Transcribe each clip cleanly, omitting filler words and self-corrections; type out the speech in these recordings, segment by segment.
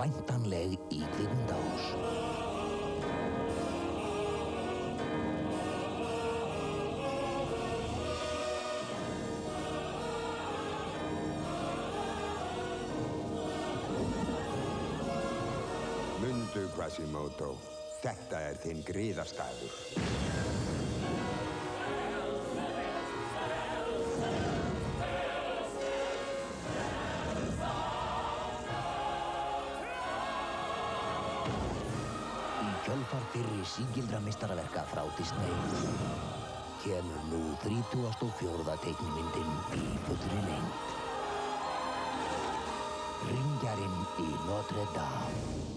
væntanleg í kvikmyndahús. Mundu, Quasimodo. Þetta þinn griðastaður. Kjölfar fyrri sígildra meistaraverka frá Disney kemur nú 34. teiknimyndin í fullri lengd. Ringjarinn í Notre Dame.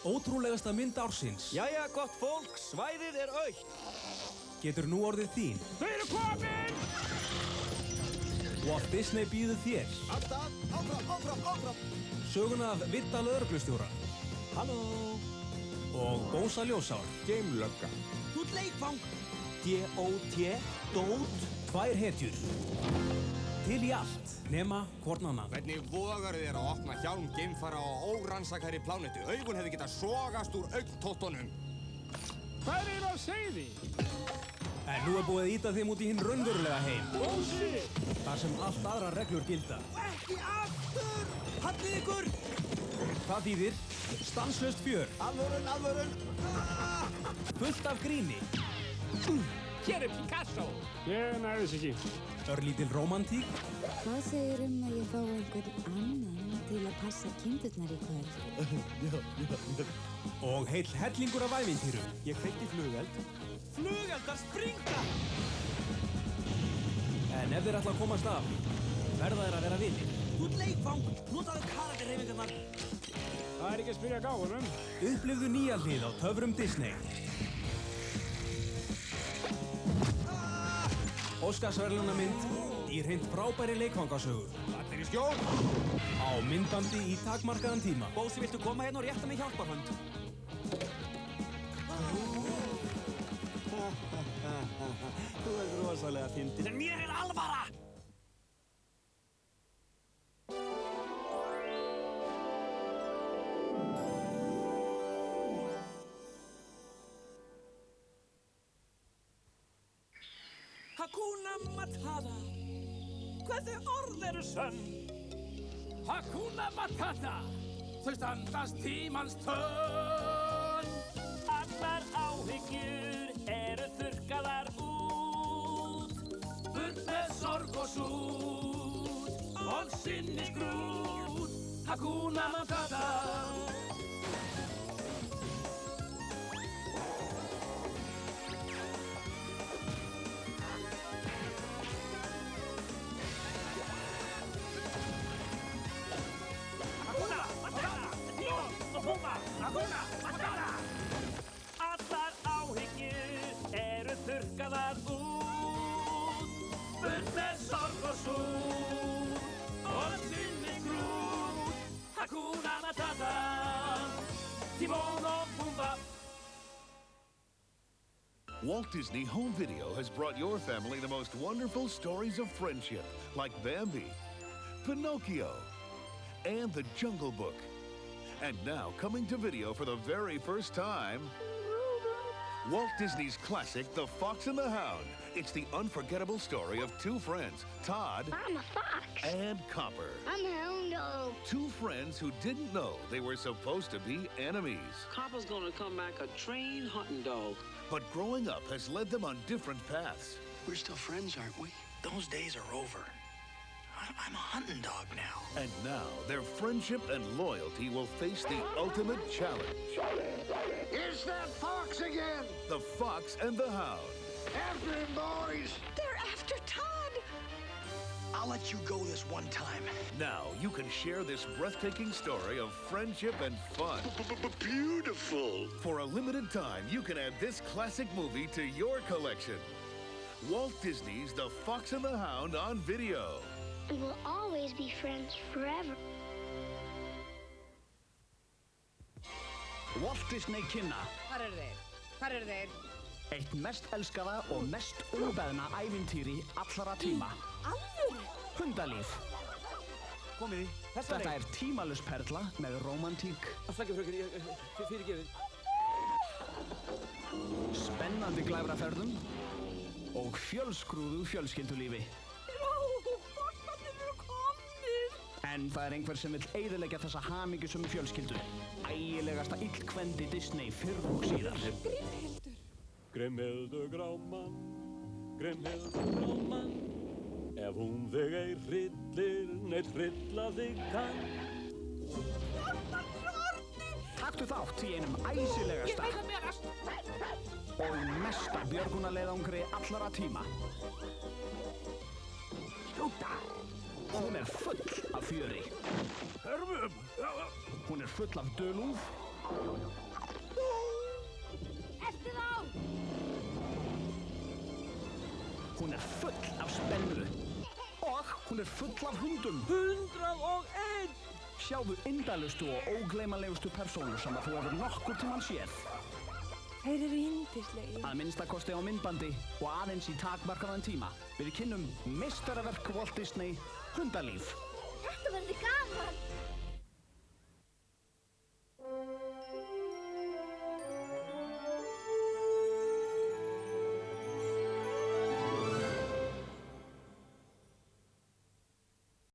Ótrúlegasta mynd ársins. Jæja, gott fólk, svæðið autt. Getur nú orðið þín. Þau eru komin! Walt Disney býður þér. Alltaf, áfram. Söguna af Vidda lögreglustjóra. Halló. Og Bósa ljósár. Geimlögga. Þú leikfang. D.O.T. Dót. 2 hetjur. Til í allt, nema hvorn annan. Hvernig vogar þér að opna hjálm geimfara á órannsakari plánetu? Augun hefði getað sogast úr augntóttunum. Hvað á seiði? En nú búið að ýta þeim út í hinn raunverulega heim. Bósi! Þar sem allt aðrar reglur gilda. Ekki aftur! Hallið ykkur! Það þýðir stanslaust fjör. Alvörun! Fullt af gríni. Hér Picasso! Ég næði þess ekki. Örlítil rómantík. Hvað segir að ég fá einhvern annan til að passa kindurnar í kvöld? Og heill hellingur af ævintýrum. Ég kveikti flugeld. Flugeldar springa! En ef þeir ætla að komast af, verða þeir að vera vinir. Þú leikfang, notaðu karakterhreyfingarnar. Það ekki að spyrja gáfunum. Upplifðu nýja hlið á töfrum Disney. Óskarsverðlaunamynd í hreint frábæri leikfangasögu. Allir í skjól! Á myndbandi í takmarkaðan tíma. Bósi, viltu koma hérna og rétta mig hjálparhönd? Þú rosalega fyndin. En mér alvara! Hakuna Matata. Hvernig orð eru sönn? Hakuna Matata. Þau standast tímans tönn. Allar áhyggjur eru þurrkaðar út. Burt með sorg og sút. Og sinni skrút. Hakuna Matata. Hakuna Matata! Allar áhyggjur eru þurrkaðar út. Burt með sorg og sút. Og sinni skrút. Hakuna Matata. Timon og Pumba. Walt Disney Home Video has brought your family the most wonderful stories of friendship, like Bambi, Pinocchio, and The Jungle Book. And now, coming to video for the very first time, Walt Disney's classic, The Fox and the Hound. It's the unforgettable story of two friends, Todd I'm a fox. and Copper. I'm a hound dog. Two friends who didn't know they were supposed to be enemies. Copper's gonna come back a trained hunting dog. But growing up has led them on different paths. We're still friends, aren't we? Those days are over. I'm a hunting dog now. And now, their friendship and loyalty will face the ultimate challenge. It's that fox again! The Fox and the Hound. After him, boys! They're after Todd. I'll let you go this one time. Now, you can share this breathtaking story of friendship and fun. Beautiful! For a limited time, you can add this classic movie to your collection. Walt Disney's The Fox and the Hound on video. And we'll always be friends forever. Walt Disney kynna. Hvar eru þeir? Hvar eru þeir? Eitt mest elskaða og mest umbeðna ævintýri allra tíma. Alvöru? Hundalíf. Komiði, Þetta er tímalus perla með rómantík. Afsakið fröken, ég fyrirgefið. Spennandi glæfraferðum og fjölskrúðu fjölskyldulífi. Fórnarnir eru komnir! En það er einhver sem vill eyðileggja þessa hamingjusömu fjölskyldu. Ægilegasta illkvendi Disney fyrr og síðar. Grimhildur grámann, Grimhildur grámann. Ef hún þig ei hryllir, neitt hrylla þig kann. Taktu þátt í einum æsilegasta og mesta björgunarleiðangri allra tíma. Skjóta! Hún er full af fjöri. Hörmum! Hún er full af dölúf. Eltu þá! Hún er full af spennu. Og hún er full af hundum. 101! Sjáðu indælustu og ógleymanlegustu persónur sem að þú hefur nokkur tímann séð. Þeir eru yndislegir. Að minnstakosti á myndbandi og aðeins í takmarkaðan tíma. Við kynnum meistaraverk Walt Disney, Hundalíf. Þetta verður gaman!